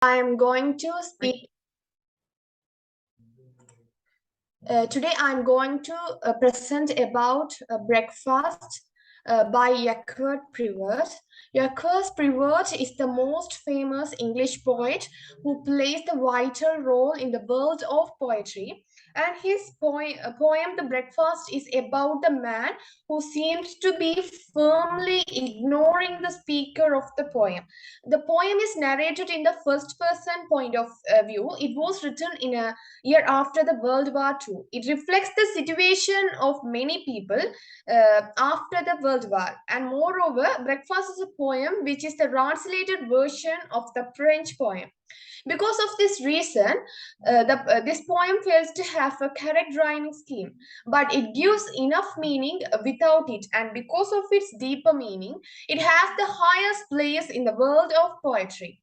I am going to speak. Today, I am going to present about breakfast by Yakult Privert. Yakult Privert is the most famous English poet who plays the vital role in the world of poetry. And his poem, The Breakfast, is about the man who seems to be firmly ignoring the speaker of the poem. The poem is narrated in the first person point of view. It was written in a year after the World War II. It reflects the situation of many people after the World War. And moreover, Breakfast is a poem which is the translated version of the French poem. Because of this reason, this poem fails to have a correct rhyming scheme, but it gives enough meaning without it, and because of its deeper meaning, it has the highest place in the world of poetry.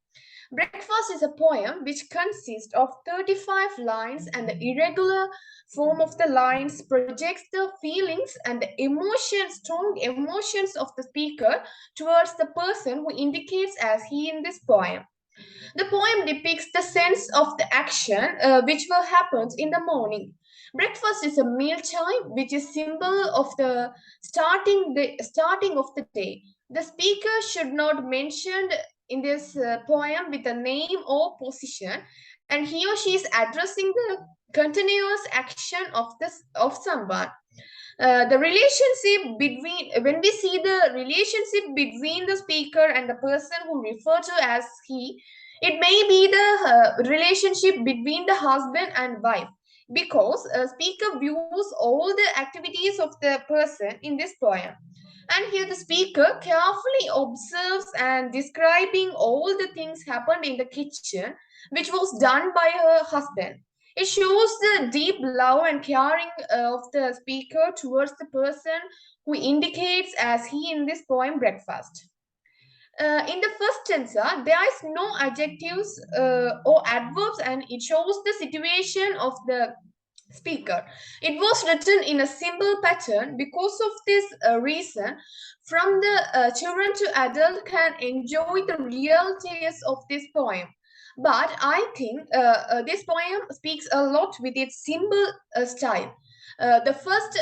Breakfast is a poem which consists of 35 lines, and the irregular form of the lines projects the feelings and the emotions, strong emotions of the speaker towards the person who indicates as he in this poem. The poem depicts the sense of the action which will happen in the morning. Breakfast is a meal time which is symbol of the starting of the day. The speaker should not mention in this poem with a name or position, and he or she is addressing the continuous action of someone. The relationship between when we see the relationship between the speaker and the person who refer to as he, it may be the relationship between the husband and wife, because a speaker views all the activities of the person in this poem, and here the speaker carefully observes and describing all the things happened in the kitchen which was done by her husband. It shows the deep love and caring of the speaker towards the person who indicates as he in this poem Breakfast. In the first stanza, there is no adjectives or adverbs, and it shows the situation of the speaker. It was written in a simple pattern. Because of this reason, from the children to adult can enjoy the real taste of this poem. But I think this poem speaks a lot with its simple style. The first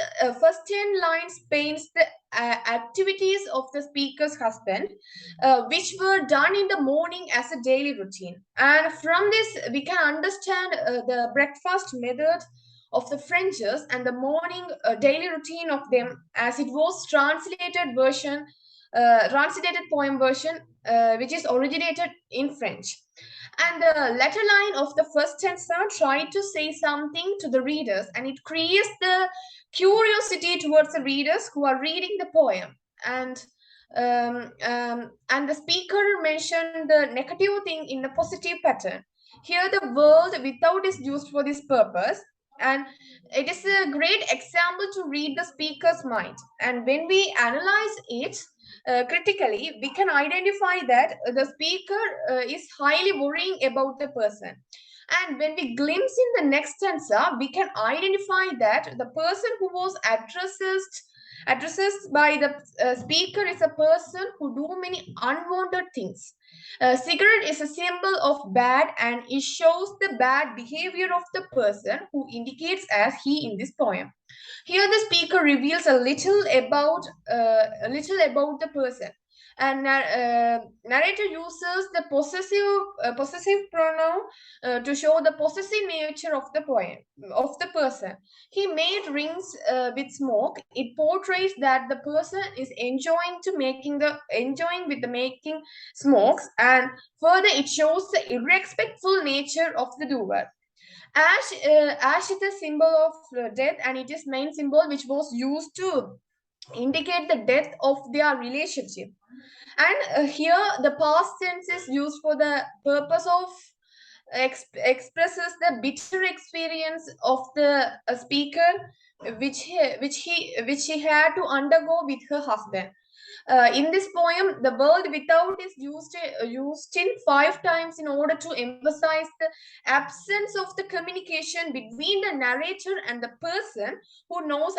10 lines paints the activities of the speaker's husband, which were done in the morning as a daily routine. And from this, we can understand the breakfast method of the Frenchers and the morning daily routine of them, as it was translated poem version, which is originated in French. And the letter line of the first stanza tried to say something to the readers, and it creates the curiosity towards the readers who are reading the poem. And the speaker mentioned the negative thing in a positive pattern. Here, the word without is used for this purpose, and it is a great example to read the speaker's mind. And when we analyze it critically, we can identify that the speaker is highly worrying about the person. And when we glimpse in the next stanza, we can identify that the person who was addresses by the speaker is a person who do many unwanted things. Cigarette is a symbol of bad, and it shows the bad behavior of the person who indicates as he in this poem. Here, the speaker reveals a little about the person, and narrator uses the possessive pronoun to show the possessive nature of the poem of the person. He made rings with smoke. It portrays that the person is enjoying with the making smokes, and further it shows the irrespectful nature of the doer. Ash is a symbol of death, and it is main symbol which was used to indicate the death of their relationship. And here the past tense is used for the purpose of expresses the bitter experience of the speaker which he had to undergo with her husband. In this poem, the word without is used in 5 times in order to emphasize the absence of the communication between the narrator and the person who knows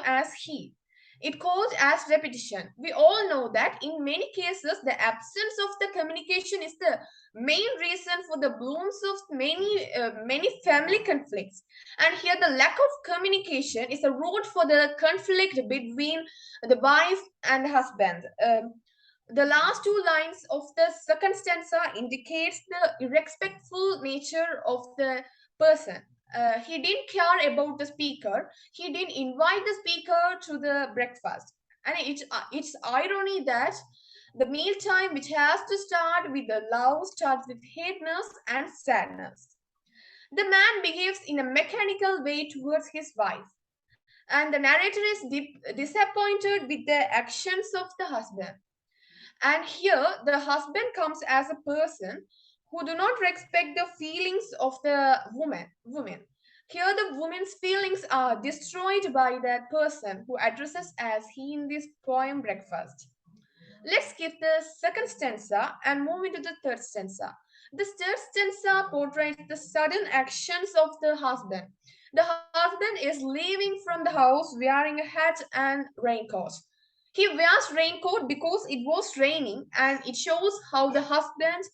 as he. It called as repetition. We all know that in many cases, the absence of the communication is the main reason for the blooms of many family conflicts. And here, the lack of communication is a root for the conflict between the wife and husband. The last two lines of the second stanza indicates the irrespectful nature of the person. He didn't care about the speaker. He didn't invite the speaker to the breakfast. And it's irony that the mealtime, which has to start with the love, starts with hateness and sadness. The man behaves in a mechanical way towards his wife, and the narrator is disappointed with the actions of the husband. And here, the husband comes as a person who do not respect the feelings of the woman. Here, the woman's feelings are destroyed by that person who addresses as he in this poem Breakfast. Let's skip the second stanza and move into the third stanza. The third stanza portrays the sudden actions of the husband. The husband is leaving from the house wearing a hat and raincoat. He wears raincoat because it was raining, and it shows how the husband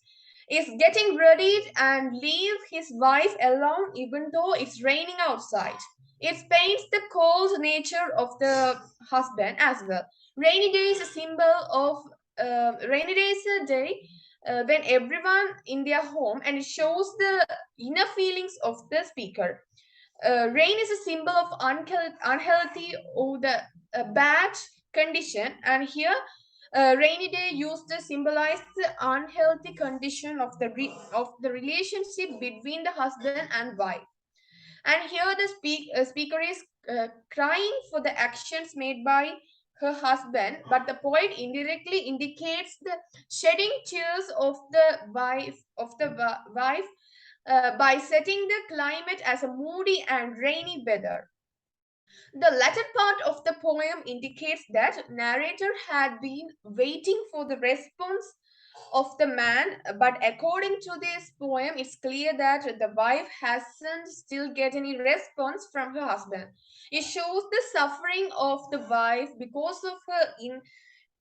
is getting ready and leave his wife alone even though it's raining outside. It paints the cold nature of the husband as well. Rainy day is a symbol of rainy day is a day when everyone in their home, and it shows the inner feelings of the speaker. Rain is a symbol of unhealthy or the bad condition, and here rainy day used to symbolize the unhealthy condition of of the relationship between the husband and wife. And here the speaker is crying for the actions made by her husband, but the poet indirectly indicates the shedding tears of the wife by setting the climate as a moody and rainy weather. The latter part of the poem indicates that narrator had been waiting for the response of the man, but according to this poem, it's clear that the wife hasn't still get any response from her husband. It shows the suffering of the wife because of her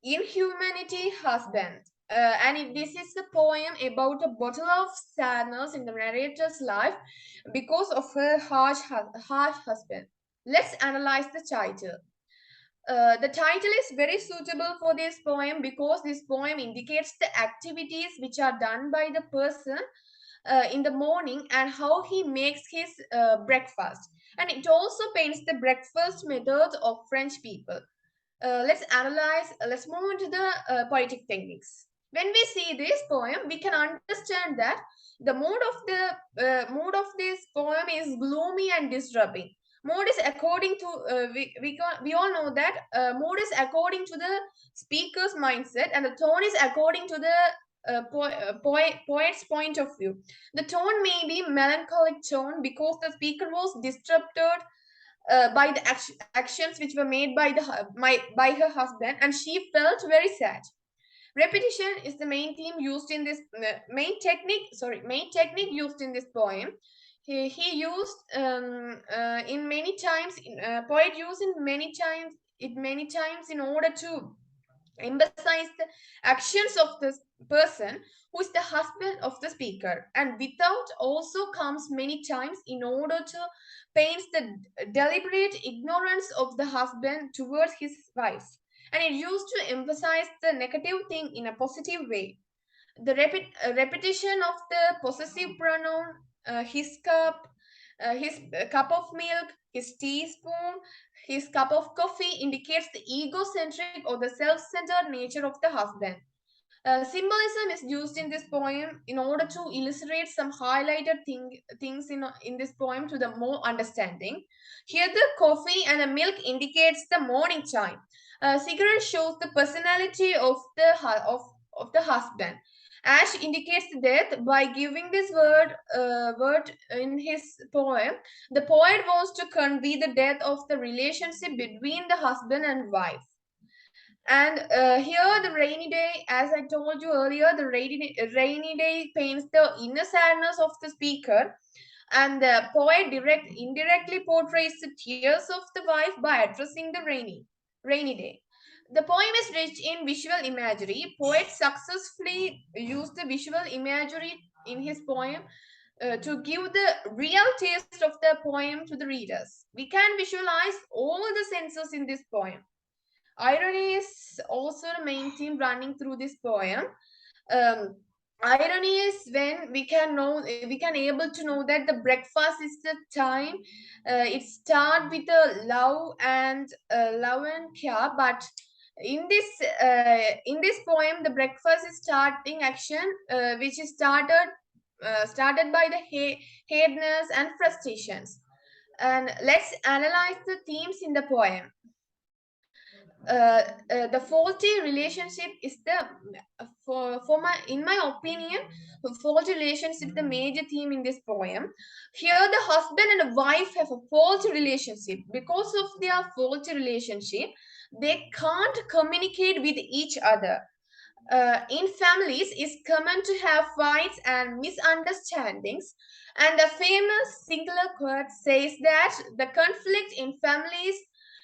inhumanity husband. This is a poem about a bottle of sadness in the narrator's life because of her harsh husband. Let's analyze the title. The title is very suitable for this poem because this poem indicates the activities which are done by the person in the morning and how he makes his breakfast. And it also paints the breakfast methods of French people. Let's move into the poetic techniques. When we see this poem, we can understand that the mood of this poem is gloomy and disturbing. Mood is according to we all know that mood is according to the speaker's mindset, and the tone is according to the poet's point of view. The tone may be melancholic tone because the speaker was disrupted by the actions which were made by by her husband, and she felt very sad. Repetition is the main theme used in this main technique used in this poem. He used in many times poet used in many times in order to emphasize the actions of the person who is the husband of the speaker, and without also comes many times in order to paint the deliberate ignorance of the husband towards his wife, and it used to emphasize the negative thing in a positive way. The repetition of the possessive pronoun, his cup of milk, his teaspoon, his cup of coffee indicates the egocentric or the self-centered nature of the husband. Symbolism is used in this poem in order to illustrate some things in this poem to the more understanding. Here, the coffee and the milk indicates the morning time. Cigarette shows the personality of of the husband. Ash indicates death by giving this word in his poem. The poet wants to convey the death of the relationship between the husband and wife. And here, the rainy day, as I told you earlier, the rainy day paints the inner sadness of the speaker, and the poet indirectly portrays the tears of the wife by addressing the rainy. Rainy Day. The poem is rich in visual imagery. Poet successfully used the visual imagery in his poem to give the real taste of the poem to the readers. We can visualize all the senses in this poem. Irony is also the main theme running through this poem. Um, Irony is when we can able to know that the breakfast is the time. It start with a love and care, but in this poem, the breakfast is starting action, which is started by the hateness and frustrations. And let's analyze the themes in the poem. The faulty relationship is the for my in my opinion, faulty relationship is the major theme in this poem. Here the husband and the wife have a faulty relationship. Because of their faulty relationship, they can't communicate with each other. In families, it's common to have fights and misunderstandings, and a famous singular quote says that the conflict in families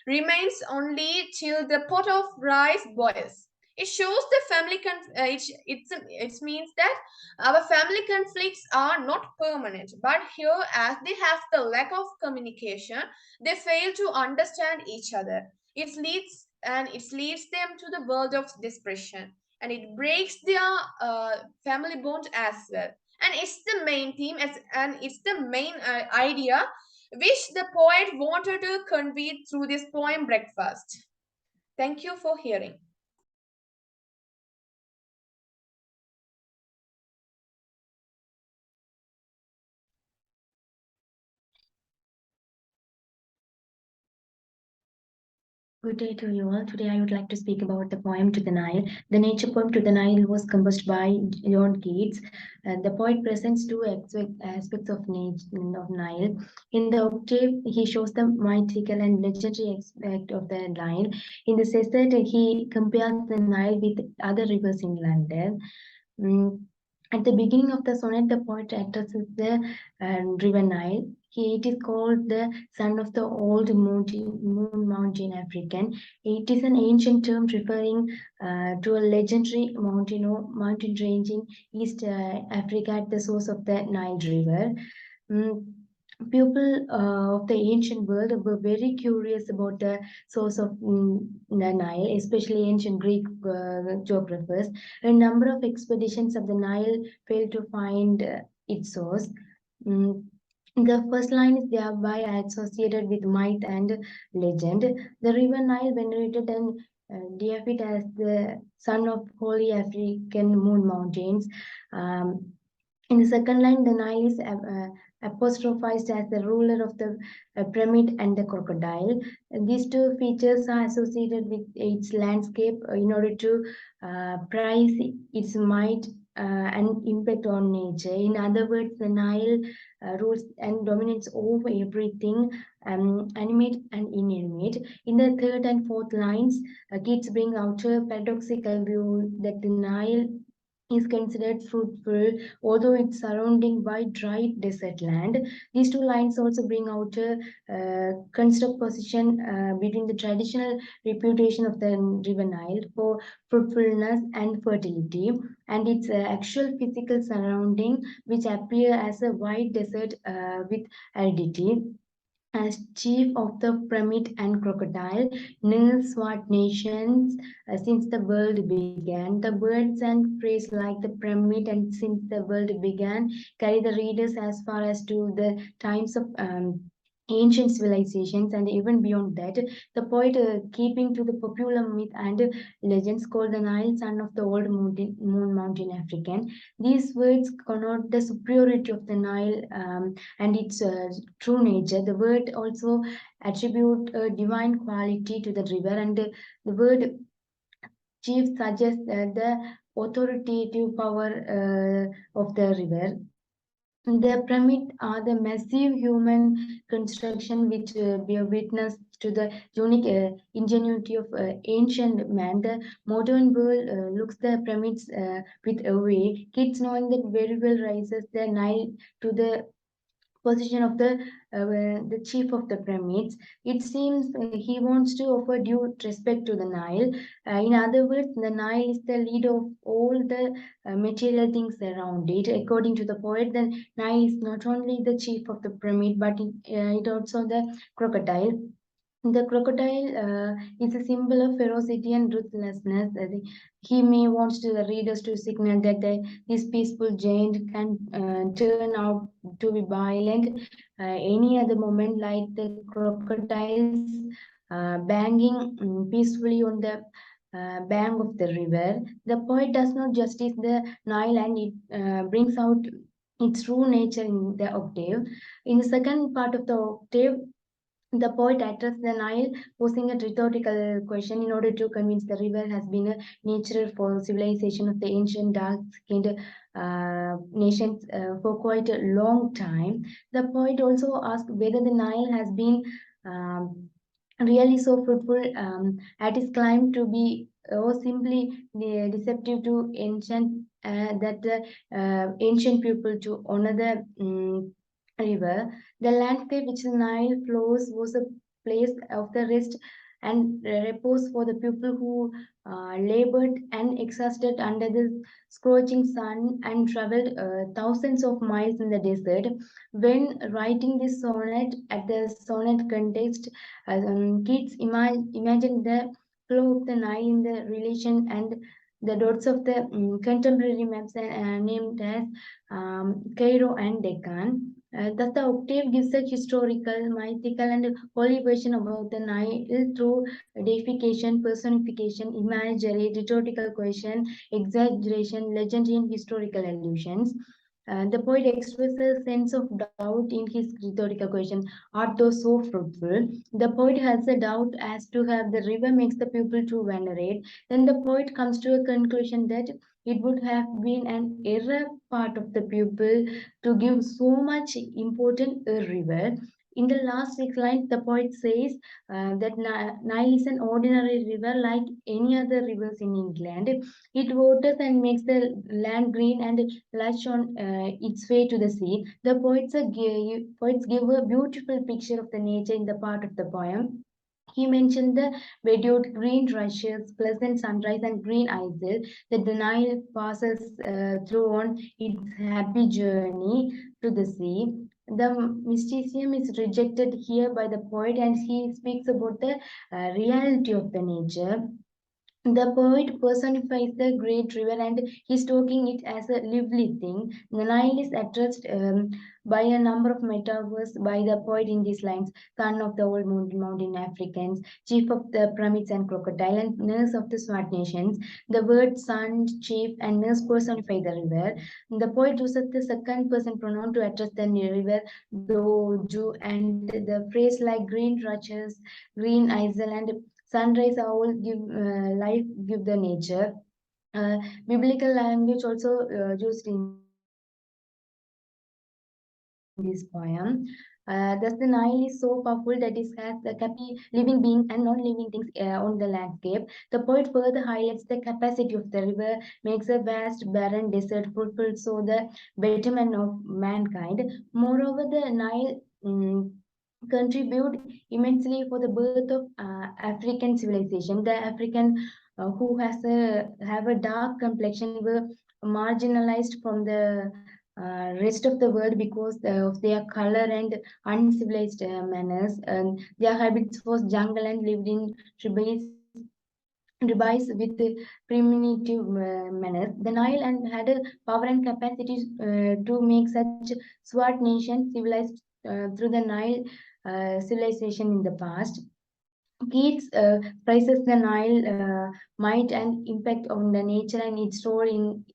remains only till the pot of rice boils. It shows the family it means that our family conflicts are not permanent, but here, as they have the lack of communication, they fail to understand each other. It leads them to the world of depression, and it breaks their family bond as well. And it's the main theme, and it's the main idea which the poet wanted to convey through this poem Breakfast. Thank you for hearing. Good day to you all. Today I would like to speak about the poem To the Nile. The nature poem To the Nile was composed by John Keats. The poet presents two aspects of Nile. In the octave, he shows the mythical and legendary aspect of the Nile. In the sestet, he compares the Nile with other rivers in London. Mm, at the beginning of the sonnet, the poet addresses the river Nile. It is called the son of the old moon mountain African. It is an ancient term referring to a legendary mountain or mountain range in East Africa at the source of the Nile River. Mm, People of the ancient world were very curious about the source of the Nile, especially ancient Greek geographers. A number of expeditions of the Nile failed to find its source. Mm, the first line is thereby associated with myth and legend. The river Nile venerated and deified as the son of holy African moon mountains. Um, in the second line, the Nile is apostrophized as the ruler of the pyramid and the crocodile. These two features are associated with its landscape in order to prize its might and impact on nature. In other words, the Nile rules and dominates over everything, animate and inanimate. In the third and fourth lines, Keats bring out a paradoxical view that the Nile is considered fruitful, although it's surrounded by dry desert land. These two lines also bring out a juxtaposition between the traditional reputation of the river Nile for fruitfulness and fertility and its actual physical surrounding, which appear as a wide desert with aridity. As chief of the pyramid and crocodile, Nils what nations since the world began. The words and phrase like the pyramid and since the world began carry the readers as far as to the times of ancient civilizations and even beyond that. The poet, keeping to the popular myth and legends, called the Nile son of the old moon mountain African. These words connote the superiority of the Nile and its true nature. The word also attribute a divine quality to the river, and the word chief suggests the authoritative power of the river. The pyramid are the massive human construction which bear witness to the unique ingenuity of ancient man. The modern world looks the pyramids with away. Kids knowing that very well rises the Nile to the position of the chief of the pyramids. It seems he wants to offer due respect to the Nile. In other words, the Nile is the leader of all the material things around it. According to the poet, the Nile is not only the chief of the pyramid, but it also the crocodile. The crocodile is a symbol of ferocity and ruthlessness. He may want to the readers to signal that this peaceful giant can turn out to be violent any other moment, like the crocodiles banging peacefully on the bank of the river. The poet does not justice the Nile, and it brings out its true nature in the octave. In the second part of the octave, the poet addressed the Nile, posing a rhetorical question in order to convince the river has been a natural for civilization of the ancient dark-skinned nations for quite a long time. The poet also asked whether the Nile has been really so fruitful at its climb to be or simply deceptive to ancient people to honor the river. The landscape which the Nile flows was a place of the rest and repose for the people who labored and exhausted under the scorching sun and traveled thousands of miles in the desert. When writing this sonnet, at the sonnet context, Keats imagined the flow of the Nile in the relation and the dots of the contemporary maps named as Cairo and Deccan. Thus, the octave gives a historical, mythical, and holy version about the Nile through deification, personification, imagery, rhetorical question, exaggeration, legendary, and historical allusions. The poet expresses a sense of doubt in his rhetorical question, art thou so fruitful? The poet has a doubt as to have the river makes the pupil to venerate. Then the poet comes to a conclusion that it would have been an error part of the pupil to give so much importance a river. In the last six lines, the poet says that Nile is an ordinary river like any other rivers in England. It waters and makes the land green and lush on its way to the sea. The poets give a beautiful picture of the nature in the part of the poem. He mentioned the verdure, green rushes, pleasant sunrise, and green isle that the Nile passes through on its happy journey to the sea. The mysticism is rejected here by the poet, and he speaks about the reality of the nature. The poet personifies the great river and he's talking it as a lively thing. The Nile is addressed by a number of metaphors by the poet in these lines: son of the old mountain Africans, chief of the pyramids and crocodile, and nurse of the smart nations. The word son, chief, and nurse personify the river. The poet uses the second person pronoun to address the river, though, Jew, and the phrase like green rushes, green isle, and sunrise all give life, give the nature. Biblical language also used in this poem. Thus, the Nile is so powerful that it has the living beings and non-living things on the landscape. The poet further highlights the capacity of the river, makes a vast, barren desert fulfill so the betterment of mankind. Moreover, the Nile contribute immensely for the birth of African civilization. The African who has have a dark complexion were marginalized from the rest of the world because of their color and uncivilized manners. Their habits was jungle and lived in tribes with primitive manners. The Nile and had a power and capacity to make such swart nation civilized through the Nile civilization in the past. Keats praises the Nile might and impact on the nature and its role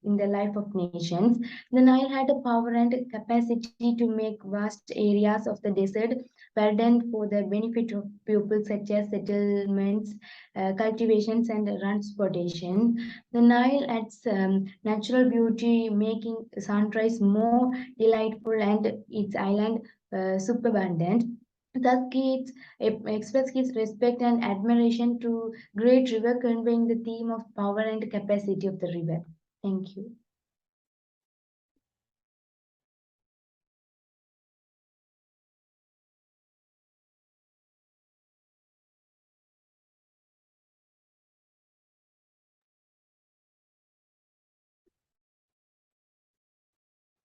in the life of nations. The Nile had a power and capacity to make vast areas of the desert verdant for the benefit of people such as settlements, cultivations, and transportation. The Nile adds natural beauty, making sunrise more delightful and its island super abundant. Thus, Keats expressed his respect and admiration to great river, conveying the theme of power and capacity of the river. Thank you.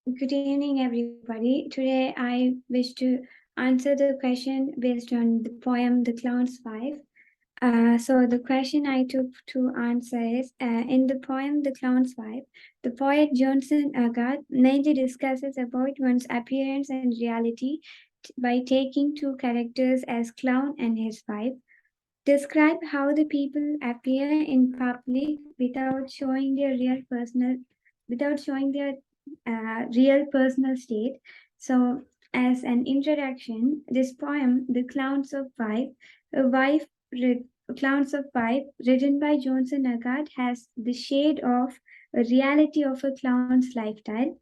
Good evening, everybody. Today I wish to answer the question based on the poem The Clown's Wife. So the question I took to answer is in the poem The Clown's Wife, the poet Johnson Agathe mainly discusses about one's appearance and reality by taking two characters as clown and his wife. Describe how the people appear in public without showing their real personal state. So, as an introduction, this poem, "The Clowns of Five," a wife, writ- "Clowns of Five," written by Johnson Agathe, has the shade of a reality of a clown's lifestyle.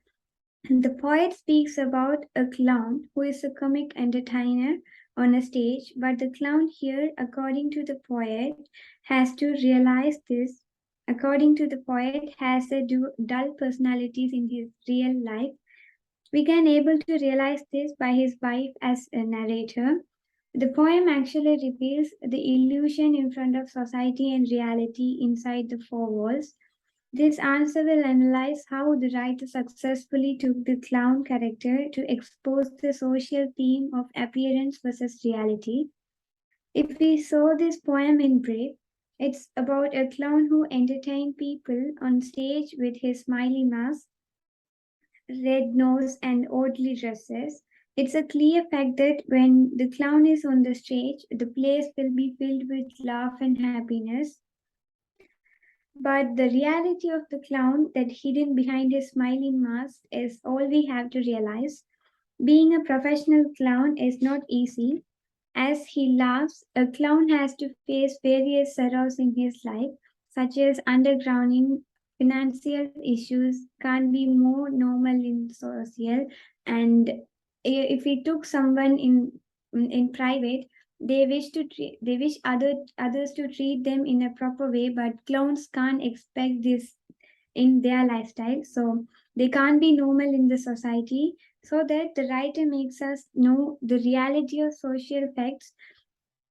The poet speaks about a clown who is a comic entertainer on a stage, but the clown here, according to the poet, has to realize this. According to the poet, has a dull personalities in his real life. We can able to realize this by his wife as a narrator. The poem actually reveals the illusion in front of society and reality inside the four walls. This answer will analyze how the writer successfully took the clown character to expose the social theme of appearance versus reality. If we saw this poem in brief, it's about a clown who entertained people on stage with his smiley mask, red nose, and oddly dresses. It's a clear fact that when the clown is on the stage, the place will be filled with laugh and happiness. But the reality of the clown that hidden behind his smiling mask is all we have to realize. Being a professional clown is not easy. As he laughs, a clown has to face various sorrows in his life, such as undergrounding, financial issues, can't be more normal in social, and if he took someone in private, they wish others to treat them in a proper way, but clowns can't expect this in their lifestyle, so they can't be normal in the society. So that the writer makes us know the reality of social facts,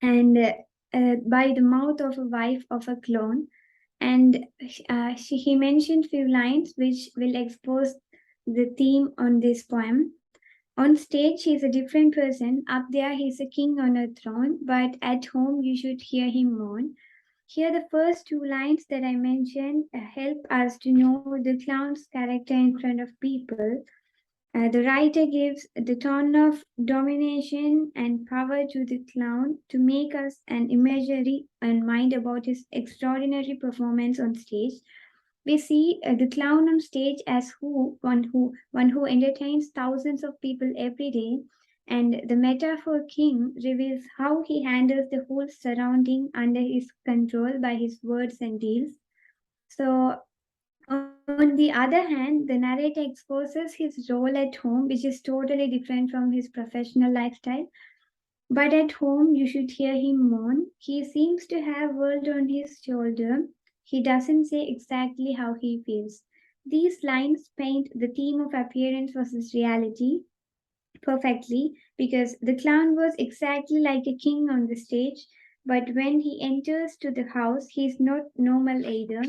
and by the mouth of a wife of a clone. And he mentioned few lines which will expose the theme on this poem. On stage, he's a different person. Up there, he's a king on a throne, but at home, you should hear him moan. Here, the first two lines that I mentioned help us to know the clown's character in front of people. The writer gives the tone of domination and power to the clown to make us an imagery and mind about his extraordinary performance on stage. We see the clown on stage as one who entertains thousands of people every day, and the metaphor king reveals how he handles the whole surrounding under his control by his words and deeds. So on the other hand, the narrator exposes his role at home, which is totally different from his professional lifestyle. But at home, you should hear him moan. He seems to have world on his shoulder. He doesn't say exactly how he feels. These lines paint the theme of appearance versus reality perfectly, because the clown was exactly like a king on the stage, but when he enters to the house, he's not normal either.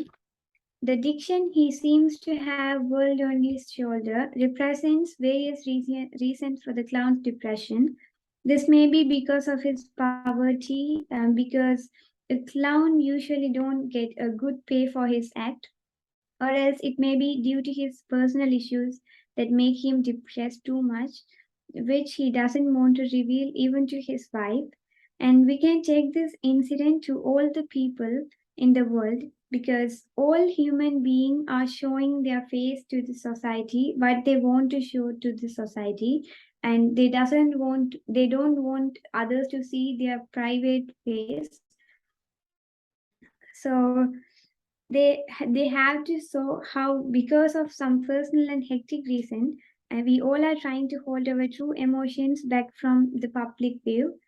The diction "he seems to have world on his shoulder" represents various reasons for the clown's depression. This may be because of his poverty, because a clown usually don't get a good pay for his act, or else it may be due to his personal issues that make him depressed too much, which he doesn't want to reveal even to his wife. And we can take this incident to all the people in the world, because all human beings are showing their face to the society, what they want to show to the society, and they don't want others to see their private face. So they have to show how, because of some personal and hectic reason, we all are trying to hold our true emotions back from the public view,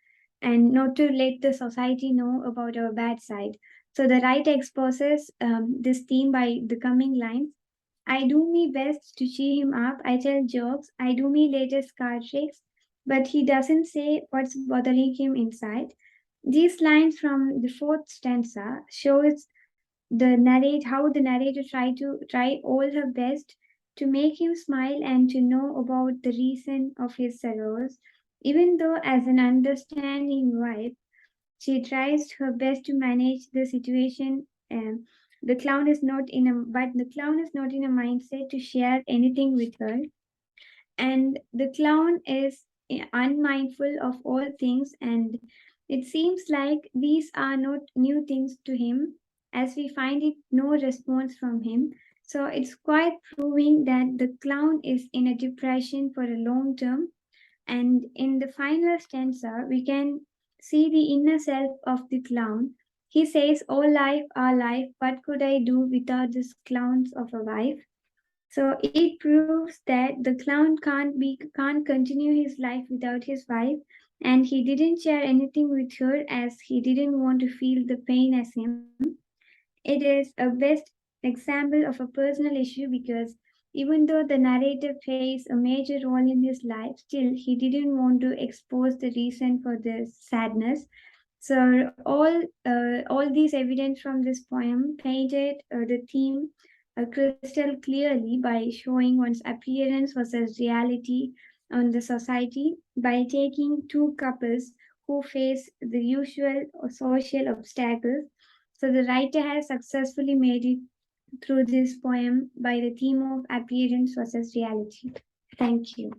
and not to let the society know about our bad side. So the writer exposes this theme by the coming lines: "I do my best to cheer him up. I tell jokes. I do my latest card tricks. But he doesn't say what's bothering him inside." These lines from the fourth stanza shows the narrate how the narrator try all her best to make him smile and to know about the reason of his sorrows. Even though, as an understanding wife, she tries her best to manage the situation. The clown is not in a but the clown is not in a mindset to share anything with her, and the clown is unmindful of all things, and it seems like these are not new things to him, as we find it no response from him. So it's quite proving that the clown is in a depression for a long term. And in the final stanza, we can see the inner self of the clown. He says, "Oh life, our life, what could I do without this clowns of a wife?" So it proves that the clown can't continue his life without his wife, and he didn't share anything with her as he didn't want to feel the pain as him. It is a best example of a personal issue because even though the narrator plays a major role in his life, still he didn't want to expose the reason for the sadness. So all these evidence from this poem painted the theme crystal clearly by showing one's appearance versus reality on the society, by taking two couples who face the usual social obstacles. So the writer has successfully made it through this poem by the theme of appearance versus reality. Thank you.